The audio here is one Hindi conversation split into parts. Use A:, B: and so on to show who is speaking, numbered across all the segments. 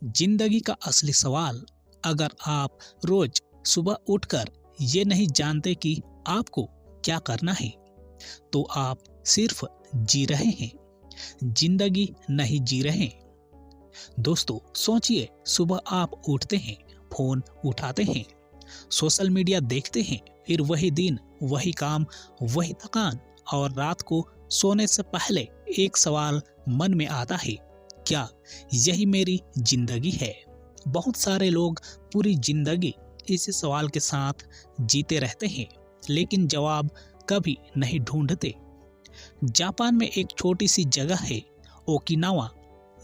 A: जिंदगी का असली सवाल, अगर आप रोज सुबह उठकर ये नहीं जानते कि आपको क्या करना है, तो आप सिर्फ जी रहे हैं, जिंदगी नहीं जी रहे। दोस्तों सोचिए, सुबह आप उठते हैं, फोन उठाते हैं, सोशल मीडिया देखते हैं, फिर वही दिन, वही काम, वही थकान, और रात को सोने से पहले एक सवाल मन में आता है, क्या यही मेरी जिंदगी है? बहुत सारे लोग पूरी जिंदगी इसी सवाल के साथ जीते रहते हैं, लेकिन जवाब कभी नहीं ढूंढते। जापान में एक छोटी सी जगह है, ओकिनावा।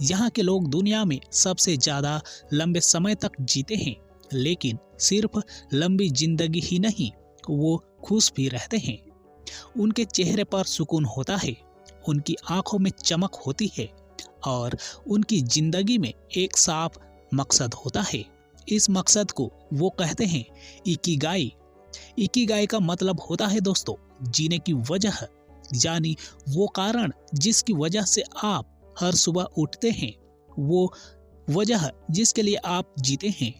A: यहाँ के लोग दुनिया में सबसे ज्यादा लंबे समय तक जीते हैं, लेकिन सिर्फ लंबी जिंदगी ही नहीं, वो खुश भी रहते हैं। उनके चेहरे पर सुकून होता है, उनकी आंखों में चमक होती है, और उनकी जिंदगी में एक साफ मकसद होता है। इस मकसद को वो कहते हैं इकिगाई। इकिगाई का मतलब होता है दोस्तों, जीने की वजह, यानी वो कारण जिसकी वजह से आप हर सुबह उठते हैं, वो वजह जिसके लिए आप जीते हैं।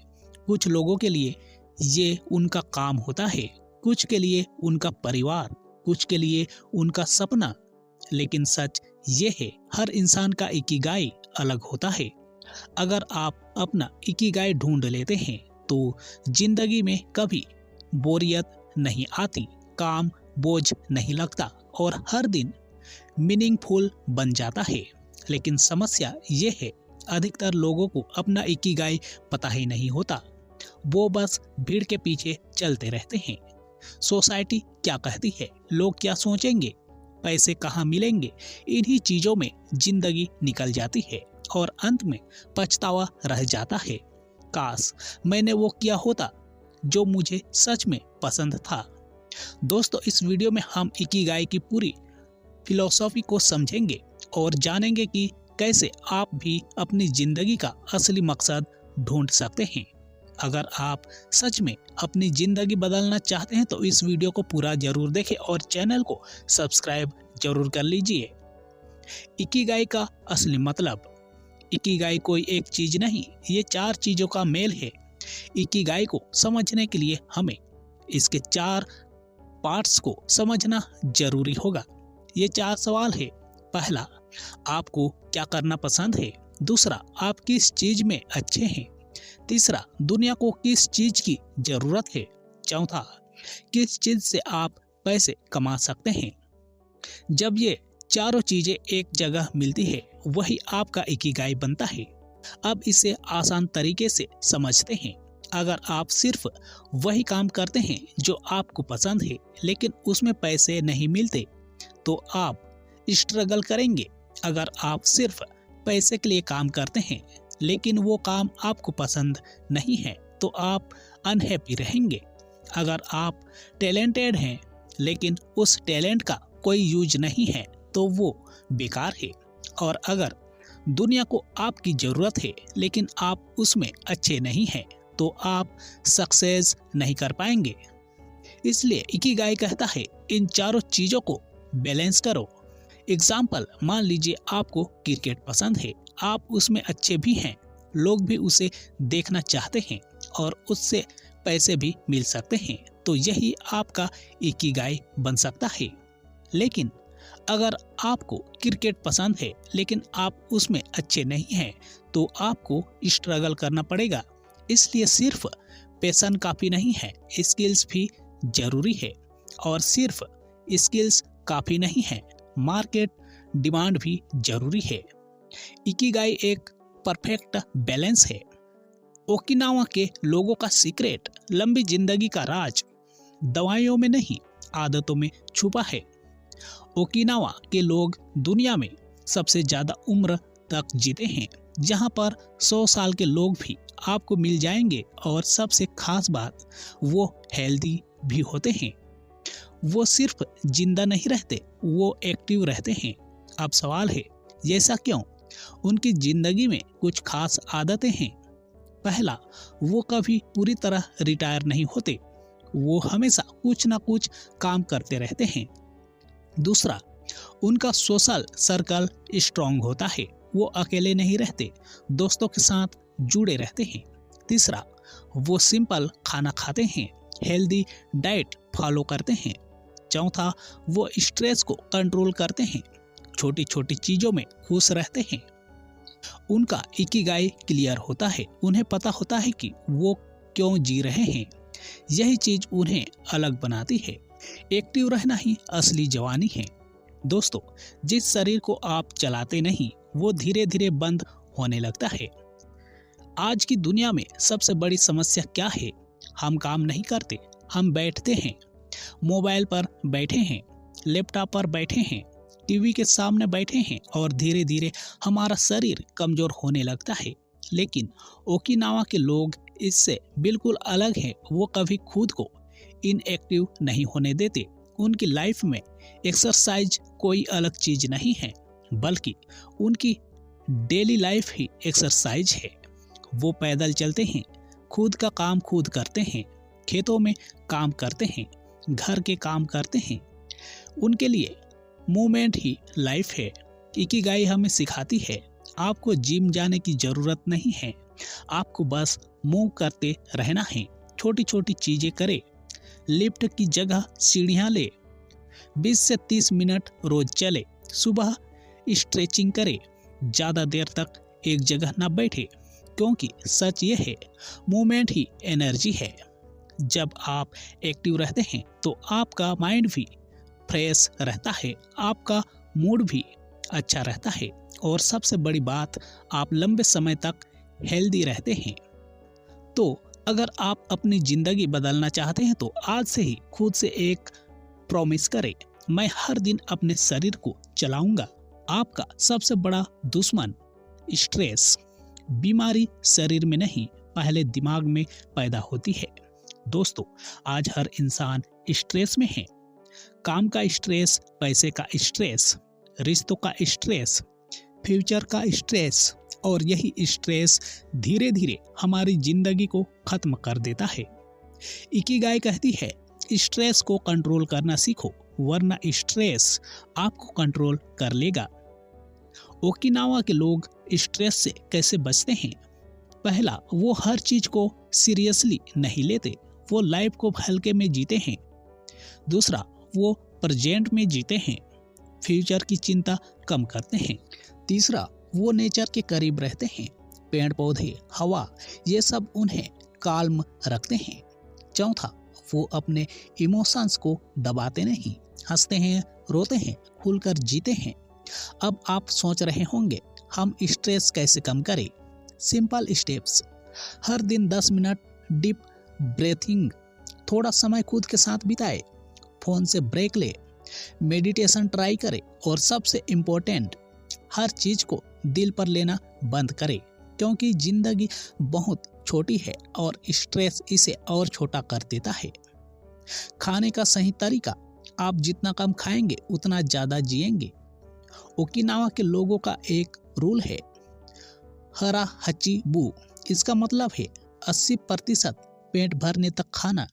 A: कुछ लोगों के लिए ये उनका काम होता है, कुछ के लिए उनका परिवार, कुछ के लिए उनका सपना। लेकिन सच ये है, हर इंसान का इकिगाई अलग होता है। अगर आप अपना इकिगाई ढूंढ लेते हैं, तो जिंदगी में कभी बोरियत नहीं आती, काम बोझ नहीं लगता, और हर दिन मीनिंगफुल बन जाता है। लेकिन समस्या ये है, अधिकतर लोगों को अपना इकिगाई पता ही नहीं होता। वो बस भीड़ के पीछे चलते रहते हैं। सोसाइटी क्या कहती है, लोग क्या सोचेंगे, पैसे कहाँ मिलेंगे, इन्हीं चीजों में जिंदगी निकल जाती है, और अंत में पछतावा रह जाता है। काश मैंने वो किया होता जो मुझे सच में पसंद था। दोस्तों इस वीडियो में हम इकिगाई की पूरी फिलॉसफी को समझेंगे और जानेंगे कि कैसे आप भी अपनी जिंदगी का असली मकसद ढूंढ सकते हैं। अगर आप सच में अपनी जिंदगी बदलना चाहते हैं तो इस वीडियो को पूरा जरूर देखें और चैनल को सब्सक्राइब जरूर कर लीजिए। इकिगाई का असली मतलब, इकिगाई कोई एक चीज नहीं, ये 4 चीजों का मेल है। इकिगाई को समझने के लिए हमें इसके 4 पार्ट्स को समझना जरूरी होगा। ये 4 सवाल है। पहला, आपको क्या करना पसंद है? दूसरा, आप किस चीज में अच्छे हैं? तीसरा, दुनिया को किस चीज की जरूरत है? चौथा, किस चीज से आप पैसे कमा सकते हैं? जब ये चारों चीजें एक जगह मिलती है, वही आपका इकिगाई बनता है। अब इसे आसान तरीके से समझते हैं। अगर आप सिर्फ वही काम करते हैं जो आपको पसंद है, लेकिन उसमें पैसे नहीं मिलते, तो आप स्ट्रगल करेंगे। अगर आप सिर्फ पैसे के लिए काम करते हैं, लेकिन वो काम आपको पसंद नहीं है, तो आप अनहैप्पी रहेंगे। अगर आप टैलेंटेड हैं, लेकिन उस टैलेंट का कोई यूज नहीं है, तो वो बेकार है। और अगर दुनिया को आपकी जरूरत है, लेकिन आप उसमें अच्छे नहीं हैं, तो आप सक्सेस नहीं कर पाएंगे। इसलिए इकिगाई कहता है, इन चारों चीजों को बैलेंस करो। एग्जाम्पल, मान लीजिए आपको क्रिकेट पसंद है, आप उसमें अच्छे भी हैं, लोग भी उसे देखना चाहते हैं, और उससे पैसे भी मिल सकते हैं, तो यही आपका इकिगाई बन सकता है। लेकिन अगर आपको क्रिकेट पसंद है, लेकिन आप उसमें अच्छे नहीं हैं, तो आपको स्ट्रगल करना पड़ेगा। इसलिए सिर्फ पैशन काफी नहीं है, स्किल्स भी जरूरी है, और सिर्फ स्किल्स काफी नहीं है, मार्केट डिमांड भी जरूरी है। इकिगाई एक परफेक्ट बैलेंस है। ओकिनावा के लोगों का सीक्रेट, लंबी जिंदगी का राज दवाइयों में नहीं, आदतों में छुपा है। ओकिनावा के लोग दुनिया में सबसे ज्यादा उम्र तक जीते हैं, जहां पर 100 साल के लोग भी आपको मिल जाएंगे, और सबसे खास बात, वो हेल्दी भी होते हैं। वो सिर्फ जिंदा नहीं रहते, वो एक्टिव रहते हैं। अब सवाल है, ऐसा क्यों? उनकी जिंदगी में कुछ खास आदतें हैं। पहला, वो कभी पूरी तरह रिटायर नहीं होते, वो हमेशा कुछ ना कुछ काम करते रहते हैं। दूसरा, उनका सोशल सर्कल स्ट्रांग होता है, वो अकेले नहीं रहते, दोस्तों के साथ जुड़े रहते हैं। तीसरा, वो सिंपल खाना खाते हैं, हेल्दी डाइट फॉलो करते हैं। चौथा, वो स्ट्रेस को कंट्रोल करते हैं, छोटी छोटी चीजों में खुश रहते हैं। उनका इकिगाई क्लियर होता है, उन्हें पता होता है कि वो क्यों जी रहे हैं। यही चीज उन्हें अलग बनाती है। एक्टिव रहना ही असली जवानी है। दोस्तों, जिस शरीर को आप चलाते नहीं वो धीरे धीरे बंद होने लगता है। आज की दुनिया में सबसे बड़ी समस्या क्या है? हम काम नहीं करते, हम बैठते हैं, मोबाइल पर बैठे हैं, लैपटॉप पर बैठे हैं, टीवी के सामने बैठे हैं और धीरे धीरे हमारा शरीर कमजोर होने लगता है। लेकिन ओकिनावा के लोग इससे बिल्कुल अलग हैं। वो कभी खुद को इनएक्टिव नहीं होने देते। उनकी लाइफ में एक्सरसाइज कोई अलग चीज नहीं है, बल्कि उनकी डेली लाइफ ही एक्सरसाइज है। वो पैदल चलते हैं, खुद का काम खुद करते हैं, खेतों में काम करते हैं, घर के काम करते हैं। उनके लिए मूवमेंट ही लाइफ है। इकिगाई हमें सिखाती है आपको जिम जाने की जरूरत नहीं है, आपको बस मूव करते रहना है। छोटी छोटी चीजें करें, लिफ्ट की जगह सीढ़ियां ले, 20 से 30 मिनट रोज चले, सुबह स्ट्रेचिंग करे, ज्यादा देर तक एक जगह न बैठे, क्योंकि सच ये है मूवमेंट ही एनर्जी है। जब आप एक्टिव रहते हैं तो आपका माइंड भी फ्रेश रहता है, आपका मूड भी अच्छा रहता है और सबसे बड़ी बात, आप लंबे समय तक हेल्दी रहते हैं। तो अगर आप अपनी जिंदगी बदलना चाहते हैं तो आज से ही खुद से एक प्रॉमिस करें, मैं हर दिन अपने शरीर को चलाऊंगा। आपका सबसे बड़ा दुश्मन स्ट्रेस, बीमारी शरीर में नहीं पहले दिमाग में पैदा होती है। दोस्तों, आज हर इंसान स्ट्रेस में है। काम का स्ट्रेस, पैसे का स्ट्रेस, रिश्तों का स्ट्रेस, फ्यूचर का स्ट्रेस, और यही स्ट्रेस धीरे धीरे हमारी जिंदगी को खत्म कर देता है। इकिगाई कहती है स्ट्रेस को कंट्रोल करना सीखो, वरना स्ट्रेस आपको कंट्रोल कर लेगा। ओकिनावा के लोग स्ट्रेस से कैसे बचते हैं? पहला, वो हर चीज को सीरियसली नहीं लेते, वो लाइफ को हल्के में जीते हैं। दूसरा, वो प्रेजेंट में जीते हैं, फ्यूचर की चिंता कम करते हैं। तीसरा, वो नेचर के करीब रहते हैं, पेड़ पौधे, हवा, ये सब उन्हें काल्म रखते हैं। चौथा, वो अपने इमोशंस को दबाते नहीं, हंसते हैं, रोते हैं, खुलकर जीते हैं। अब आप सोच रहे होंगे हम स्ट्रेस कैसे कम करें? सिंपल स्टेप्स, हर दिन 10 मिनट डीप ब्रीथिंग, थोड़ा समय खुद के साथ बिताए, फोन से ब्रेक ले, मेडिटेशन ट्राई करें और सबसे इम्पोर्टेंट, हर चीज को दिल पर लेना बंद करें, क्योंकि जिंदगी बहुत छोटी है और स्ट्रेस इसे और छोटा कर देता है। खाने का सही तरीका, आप जितना कम खाएंगे उतना ज्यादा जिएंगे। ओकिनावा के लोगों का एक रूल है, हरा हची बू। इसका मतलब है 80% पेट भरने तक खाना,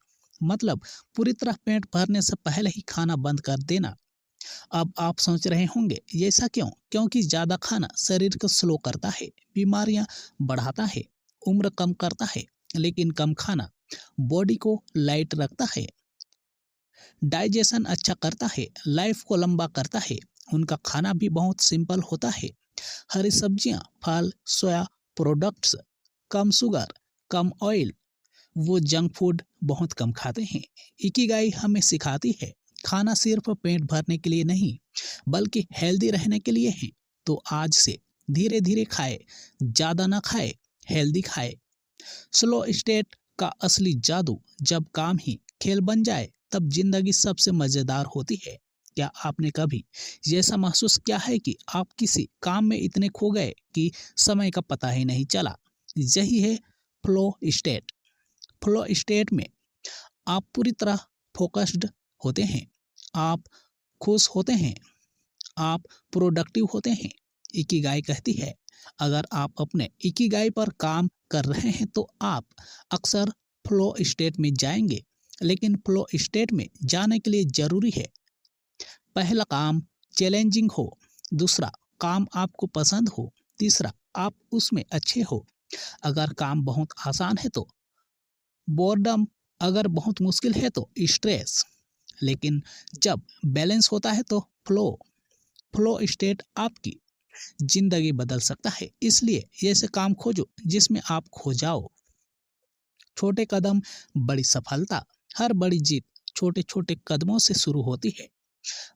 A: मतलब पूरी तरह पेट भरने से पहले ही खाना बंद कर देना। अब आप सोच रहे होंगे ये ऐसा क्यों? क्योंकि ज्यादा खाना शरीर को स्लो करता है, बीमारियां बढ़ाता है, उम्र कम करता है। लेकिन कम खाना बॉडी को लाइट रखता है, डाइजेशन अच्छा करता है, लाइफ को लंबा करता है। उनका खाना भी बहुत सिंपल होता है, हरी सब्जियां, फल, सोया प्रोडक्ट्स, कम शुगर, कम ऑयल। वो जंक फूड बहुत कम खाते हैं। इकिगाई हमें सिखाती है खाना सिर्फ पेट भरने के लिए नहीं, बल्कि हेल्दी रहने के लिए है। तो आज से धीरे धीरे खाए, ज्यादा ना खाए, हेल्दी खाए। स्लो स्टेट का असली जादू, जब काम ही खेल बन जाए तब जिंदगी सबसे मजेदार होती है। क्या आपने कभी ऐसा महसूस किया है कि आप किसी काम में इतने खो गए कि समय का पता ही नहीं चला? यही है फ्लो स्टेट। फ्लो स्टेट में आप पूरी तरह फोकस्ड होते हैं, आप खुश होते हैं, आप प्रोडक्टिव होते हैं। इकिगाई कहती है अगर आप अपने इकिगाई पर काम कर रहे हैं तो आप अक्सर फ्लो स्टेट में जाएंगे। लेकिन फ्लो स्टेट में जाने के लिए जरूरी है, पहला काम चैलेंजिंग हो, दूसरा काम आपको पसंद हो, तीसरा, आप उसमें अच्छे हो। अगर काम बहुत आसान है तो बोर्डम, अगर बहुत मुश्किल है तो स्ट्रेस। लेकिन जब बैलेंस होता है तो फ्लो। फ्लो स्टेट आपकी जिंदगी बदल सकता है। इसलिए ऐसे काम खोजो जिसमें आप खो जाओ। छोटे कदम, बड़ी सफलता। हर बड़ी जीत छोटे छोटे कदमों से शुरू होती है।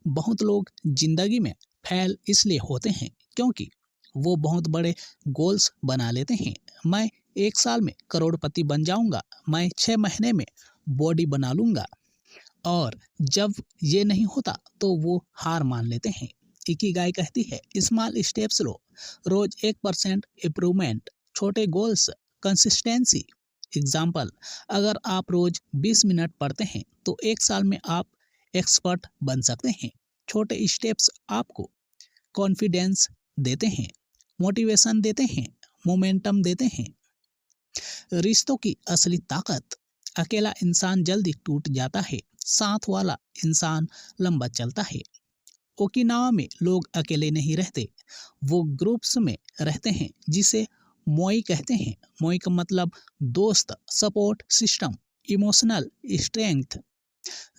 A: बहुत लोग जिंदगी में फेल इसलिए होते हैं क्योंकि वो बहुत बड़े गोल्स बना लेते हैं। मैं 1 साल में करोड़पति बन जाऊंगा, मैं 6 महीने में बॉडी बना लूंगा, और जब ये नहीं होता तो वो हार मान लेते हैं। इकिगाई कहती है स्मॉल स्टेप्स लो, रोज 1% इम्प्रूवमेंट, छोटे गोल्स, कंसिस्टेंसी। एग्जाम्पल, अगर आप रोज 20 मिनट पढ़ते हैं तो 1 साल में आप एक्सपर्ट बन सकते हैं। छोटे स्टेप्स आपको कॉन्फिडेंस देते हैं, मोटिवेशन देते हैं, मोमेंटम देते हैं। रिश्तों की असली ताकत। अकेला इंसान जल्दी टूट जाता है, साथ वाला इंसान लंबा चलता है। ओकिनावा में लोग अकेले नहीं रहते, वो ग्रुप्स में रहते हैं, जिसे मोई कहते हैं। मोई का मतलब दोस्त, सपोर्ट सिस्टम, इमोशनल स्ट्रेंथ।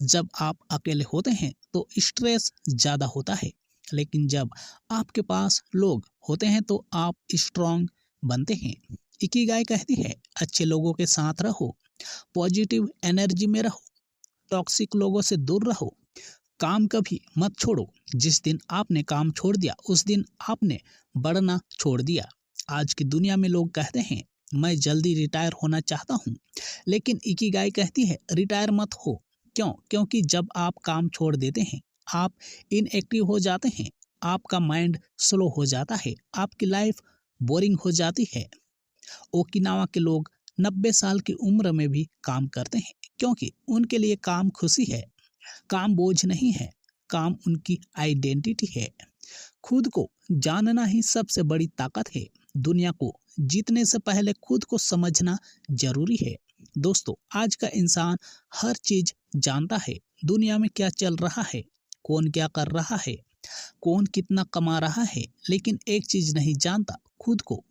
A: जब आप अकेले होते हैं तो स्ट्रेस ज़्यादा होता है, लेकिन जब आपके पास लोग होते हैं तो आप स्ट्रांग बनते हैं। इकिगाई कहती है अच्छे लोगों के साथ रहो, पॉजिटिव एनर्जी में रहो, टॉक्सिक लोगों से दूर रहो। काम कभी मत छोड़ो। जिस दिन आपने काम छोड़ दिया उस दिन आपने बढ़ना छोड़ दिया। आज की दुनिया में लोग कहते हैं मैं जल्दी रिटायर होना चाहता हूँ, लेकिन इकिगाई कहती है रिटायर मत हो। क्यों? क्योंकि जब आप काम छोड़ देते हैं आप इनएक्टिव हो जाते हैं, आपका माइंड स्लो हो जाता है, आपकी लाइफ बोरिंग हो जाती है। ओकिनावा के लोग 90 साल की उम्र में भी काम करते हैं क्योंकि उनके लिए काम खुशी है, काम बोझ नहीं है, काम उनकी आइडेंटिटी है। खुद को जानना ही सबसे बड़ी ताकत है। दुनिया को जीतने से पहले खुद को समझना जरूरी है। दोस्तों, आज का इंसान हर चीज जानता है, दुनिया में क्या चल रहा है, कौन क्या कर रहा है, कौन कितना कमा रहा है, लेकिन एक चीज नहीं जानता, खुद को।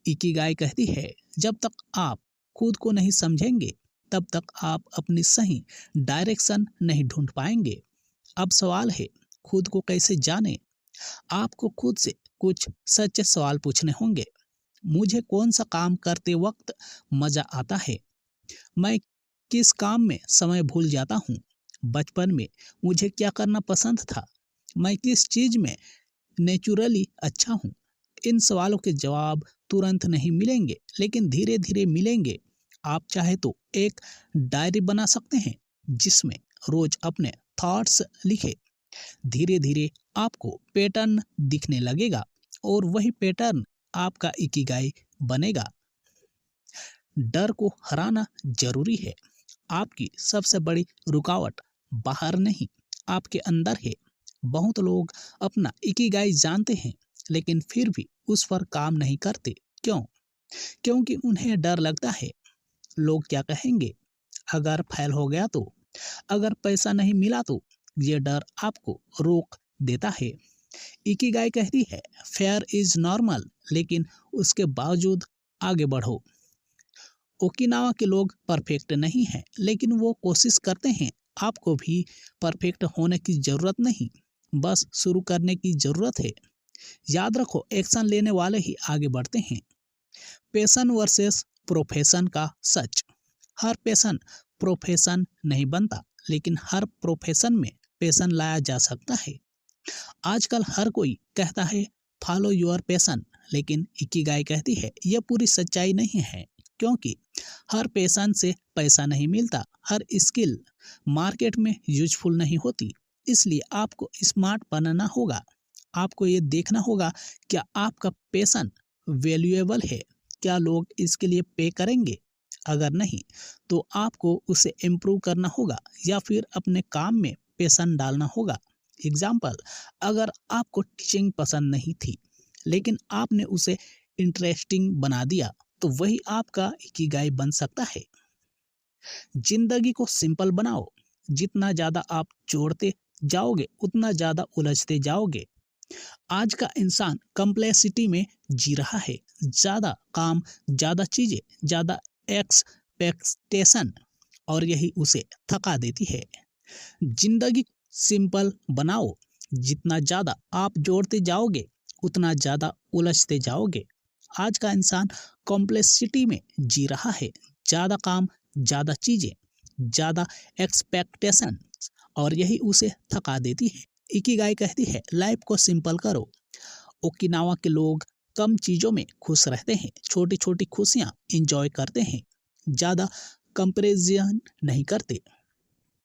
A: इकिगाई कहती है जब तक आप खुद को नहीं समझेंगे तब तक आप अपनी सही डायरेक्शन नहीं ढूंढ पाएंगे। अब सवाल है खुद को कैसे जाने। आपको खुद से कुछ सच्चे सवाल पूछने होंगे। मुझे कौन सा काम करते वक्त मजा आता है? मैं किस काम में समय भूल जाता हूँ? बचपन में मुझे क्या करना पसंद था? मैं किस चीज में नेचुरली अच्छा हूँ? इन सवालों के जवाब तुरंत नहीं मिलेंगे, लेकिन धीरे धीरे मिलेंगे। आप चाहे तो एक डायरी बना सकते हैं जिसमें रोज अपने थॉट्स लिखे। धीरे धीरे आपको पैटर्न दिखने लगेगा और वही पैटर्न आपका इकिगाई बनेगा। डर को हराना जरूरी है। आपकी सबसे बड़ी रुकावट बाहर नहीं, आपके अंदर है। बहुत लोग अपना इकिगाई जानते हैं लेकिन फिर भी उस पर काम नहीं करते। क्यों? क्योंकि उन्हें डर लगता है लोग क्या कहेंगे, अगर फेल हो गया तो, अगर पैसा नहीं मिला तो। ये डर आपको रोक देता है। इकिगाई कहती है फेयर इज नॉर्मल, लेकिन उसके बावजूद आगे बढ़ो। ओकिनावा के लोग परफेक्ट नहीं हैं, लेकिन वो कोशिश करते हैं। आपको भी परफेक्ट होने की जरूरत नहीं, बस शुरू करने की जरूरत है। याद रखो एक्शन लेने वाले ही आगे बढ़ते हैं। पैशन वर्सेस प्रोफेशन का सच। हर पैशन प्रोफेशन नहीं बनता, लेकिन हर प्रोफेशन में पैशन लाया जा सकता है। आजकल हर कोई कहता है फॉलो योर पैशन, लेकिन इकिगाई कहती है यह पूरी सच्चाई नहीं है, क्योंकि हर पैशन से पैसा नहीं मिलता, हर स्किल मार्केट में यूजफुल नहीं होती। इसलिए आपको स्मार्ट बनना होगा। आपको ये देखना होगा क्या आपका पैशन वैल्यूएबल है, क्या लोग इसके लिए पे करेंगे। अगर नहीं तो आपको उसे इम्प्रूव करना होगा या फिर अपने काम में पैशन डालना होगा। एग्जाम्पल, अगर आपको टीचिंग पसंद नहीं थी लेकिन आपने उसे इंटरेस्टिंग बना दिया तो वही आपका इकिगाई बन सकता है। जिंदगी को सिंपल बनाओ। जितना ज्यादा आप जोड़ते जाओगे उतना ज्यादा उलझते जाओगे। आज का इंसान कम्प्लेक्सिटी में जी रहा है। ज्यादा काम, ज्यादा चीजें, ज्यादा एक्सपेक्टेशन, और यही उसे थका देती है। जिंदगी सिंपल बनाओ। जितना ज्यादा आप जोड़ते जाओगे उतना ज्यादा उलझते जाओगे। आज का इंसान कॉम्प्लेक्सिटी में जी रहा है। ज्यादा काम, ज्यादा चीजें, ज्यादा एक्सपेक्टेशन, और यही उसे थका देती है। इकिगाई कहती है लाइफ को सिंपल करो। ओकिनावा के लोग कम चीजों में खुश रहते हैं, छोटी छोटी खुशियां इंजॉय करते हैं, ज्यादा कंपैरिजन नहीं करते।